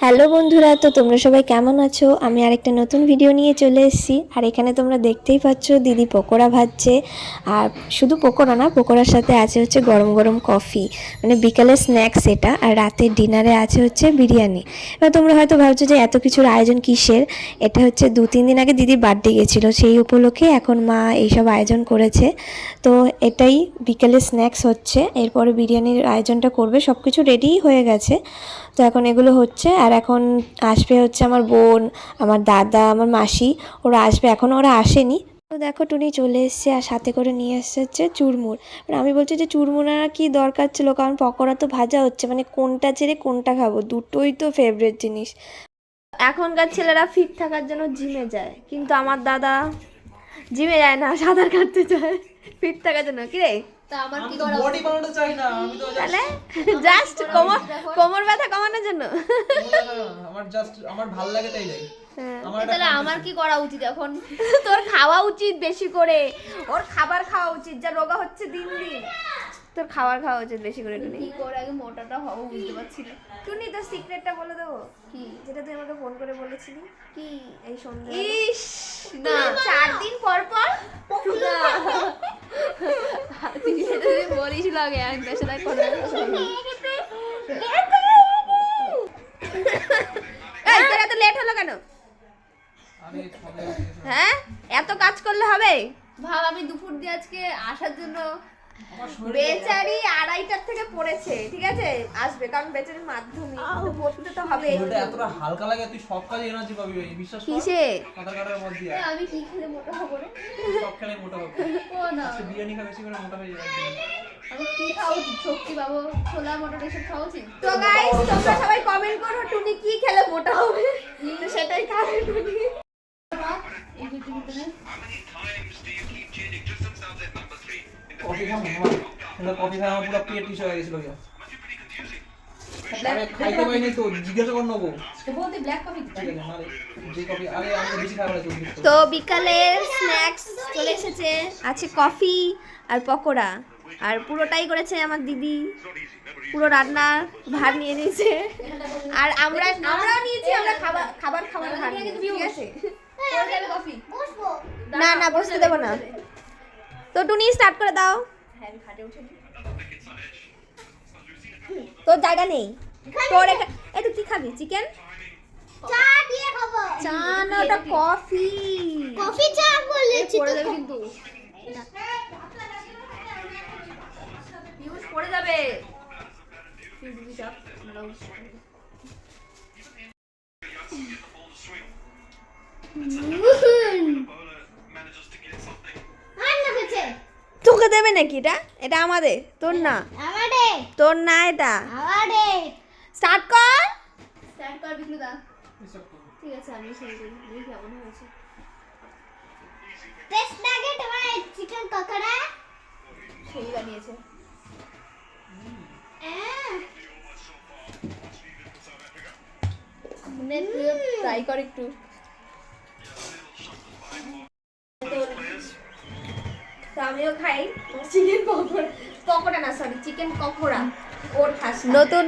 Hello বন্ধুরা, তো তোমরা সবাই কেমন আছো? আমি আরেকটা নতুন ভিডিও নিয়ে চলে এসেছি। আর এখানে তোমরা দেখতেই পাচ্ছ দিদি পকোড়া ভাজছে। আর শুধু পকোড়া না, পকোড়ার সাথে আছে হচ্ছে গরম গরম কফি, মানে বিকালের স্ন্যাক্স এটা। আর রাতের ডিনারে আছে হচ্ছে বিরিয়ানি। এবার তোমরা হয়তো ভাবছো যে এত কিছুর আয়োজন কিসের। এটা হচ্ছে 2-3 দিন আগে দিদির বার্থডে গেছিলো, সেই উপলক্ষে এখন মা এইসব আয়োজন করেছে। তো এটাই বিকেলে স্ন্যাক্স হচ্ছে, এরপরে বিরিয়ানির আয়োজনটা করবে। সব কিছু রেডিই হয়ে গেছে, তো এখন এগুলো হচ্ছে। আর এখন আসবে হচ্ছে আমার বোন, আমার দাদা, আমার মাসি, ওরা আসবে। এখনও ওরা আসেনি। তো দেখো টুনি চলে এসছে, আর সাথে করে নিয়ে এসছে হচ্ছে চুরমুর। আমি বলছি যে চুরমুর আর কি দরকার ছিল, কারণ পকোড়া তো ভাজা হচ্ছে, মানে কোনটা ছেড়ে কোনটা খাবো, দুটোই তো ফেভারিট জিনিস। এখনকার ছেলেরা ফিট থাকার জন্য জিমে যায়, কিন্তু আমার দাদা জিমে যায় না, সাঁতার কাটতে যায় ফিট থাকার জন্য। কি রে, আমার কি করা বডি বানাতে চাই না, আমি তো তাহলে জাস্ট কোমর ব্যথা কমানোর জন্য। আমার ভালো লাগে তাই নাই। তাহলে আমার কি করা উচিত এখন? তোর খাওয়া উচিত বেশি করে, ওর খাবার খাওয়া উচিত, যা রোগা হচ্ছে দিন দিন। তোর খাবার খাওয়া উচিত বেশি করে। টুনি কি করে আগে মোটাটা হবো বুঝতে পারছি না। টুনি তোর সিক্রেটটা বলে দেবো কি? যেটা তুই আমাকে ফোন করে বলেছিলি। কি? এই সন্ধ্যা ইস না, 4 দিন পর পর না তুই যেটা বলিস আগে একটার সাথে কথা এই তোর এত লেট হলো কেন? হ্যাঁ, এত কাজ করলে হবে? ভাব আমি দুপুর দিয়ে আজকে আসার জন্য বেচারি 2:30টার থেকে পড়েছে, ঠিক আছে? আসবে, কারণ বেচারির মাধ্যমিক, তো পড়তে তো হবে। এটা এতটা হালকা লাগে, তুই সব কাজে এনার্জি পাবি, বিশ্বাস কর। কিসে? কথা কাটার মধ্যে আমি কি খেলে মোটা হবো রে? সব খেলে মোটা হবে। ও না, আজকে বিরিয়ানি খা, বেশি করে মোটা হয়ে যাবে। আমি কি খাওয়া উচিত? শক্তি পাবো, ছোলা মটর এসব খাওয়া উচিত? তো গাইস, তোমরা সবাই কমেন্ট করো টুনি কি খেলে মোটা হবে, তো সেটাই খাবে টুনি। এই ভিতরে কফি খাবো না, কফি খাওয়া পুরো পেট টিস হয়ে গেছিল। আরে খাইতে পাইনি তো, জিজ্ঞাসা কর নেবো। তো বলতে ব্ল্যাক কফি ঠিক আছে, আরে যে কফি, আরে আমি বেশি খাবার আছে। তো বিকালের স্ন্যাক্স চলে এসেছে, আছে কফি আর পকোড়া। আর পুরোটাই করেছে আমার দিদি, পুরো রান্না ভার নিয়ে নিয়েছে। আর আমরাও নিয়েছি, আমরা খাবার ভার নিয়েছি, ঠিক আছে? কফি না না, বসতে দেবো না। তো টুনি স্টার্ট করে দাও। হ্যাঁ আমি খাটে উঠে তোর জায়গা নেই তোর। এই তুই কি খাবি? চিকেন? চা দিয়ে খাবো। চা না, ওটা কফি। কফি চা বলেছি পড়ে তো। যাবে কিন্তু, পিউষ পড়ে যাবে। তোকে দেবে নাকি? এটা আমাদের, তোর না। আমারে তোর না, এটা আমারে স্টার্ট কর। স্টার্ট কর বিক্লু দা। ঠিক আছে আমি সেই করি, দেখি কেমন হয়েছে। টেস্ট লাগে তোমার চিকেন পকোড়া? সেই বানিয়েছে। নে তুই ট্রাই কর একটু। তো আমিও খাই চিকেন পকোড়া না, সরি চিকেন পকোড়া। ওর খাস নতুন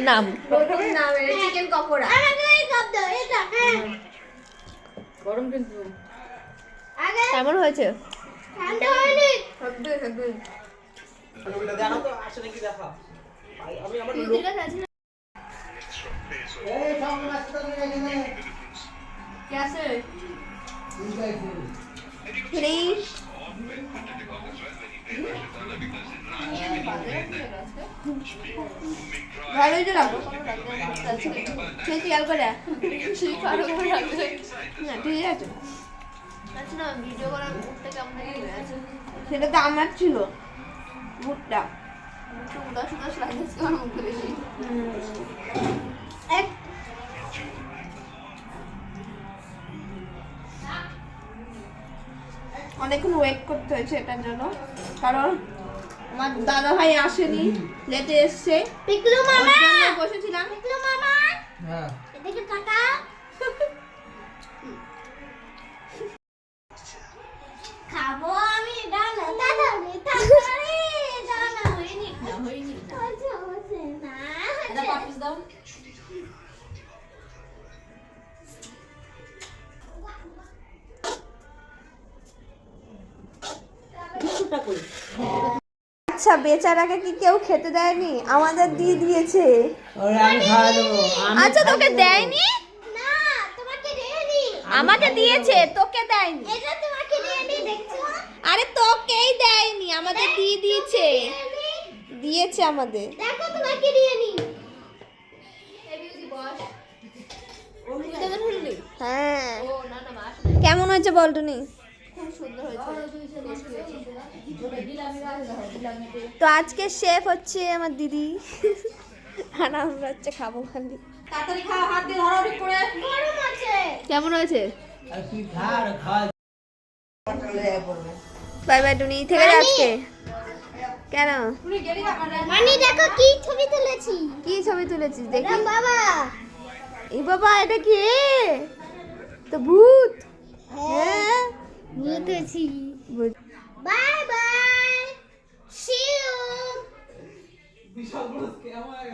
নাম, নতুন নাম চিকেন পকোড়া। আমাকে এই কাপ দাও, এটা গরম কিন্তু আগে কেমন হয়েছে? ঠান্ডা হয়নি। হবে। ওটা জানো তো আসে নাকি দেখা। আমি আমার তুই ঠিক আছে না? এই সব রাস্তা দিয়ে এখানে কেসে প্লিজ ভালোই তো লাগলো। খেয়ে খেয়াল করে না, ঠিক আছে। আচ্ছা না, ভিডিও করার মুডটা কেমন হয়ে আছে? সেটা তো আমার ছিল ভুট্টা। একটু উদাস উদাস লাগছে আমার মুখে বেশি। অনেকক্ষণ ওয়েট করতে হয়েছে এটার জন্য, কারণ আমার দাদা ভাই আসেনি, লেটে এসছে। পিকলু মামা, বসেছিলাম। পিকলু মামা, হ্যাঁ এদিকে তাকাও। খাবো আমি, দাঁড়াও দাঁড়াও দাঁড়াও দাঁড়াও। আচ্ছা বেচারাকে কি কেউ খেতে দেয়নি? আমাদের দিয়ে দিয়েছে। আচ্ছা তোকে দেয়নি? না তোমাকে দেয়নি আমাকে দিয়েছে, তোকে দেয়নি। এটা তোমাকে দেয়নি দেখছো আরে তোকেই দেয়নি, আমাদের দিয়ে দিয়েছে। দিয়েছে আমাদের। দেখো তোমাকে দেয়নি হ্যাঁ কেমন হয়েছে বলটুনি? তো আজকে শেফ হচ্ছে আমার দিদি আর আমরা হচ্ছে খাবো খালি। তাড়াতাড়ি খাও, হাত দিয়ে ধরো ঠিক করে। গরম আছে কেমন হয়েছে? আর তুই খা আর খা। বাই বাই টুনি, থেকে যা আজকে। কেন? মানে দেখো কি ছবি তুলেছি কি ছবি তুলেছিস দেখি? এটা বাবা এই বাবা, এটা কি? তো ভূত। হ্যাঁ বুঝেছি ভূত। বাই বাই সি ইউ বিশাল বড় স্ক্যাম হয়ে গেছে।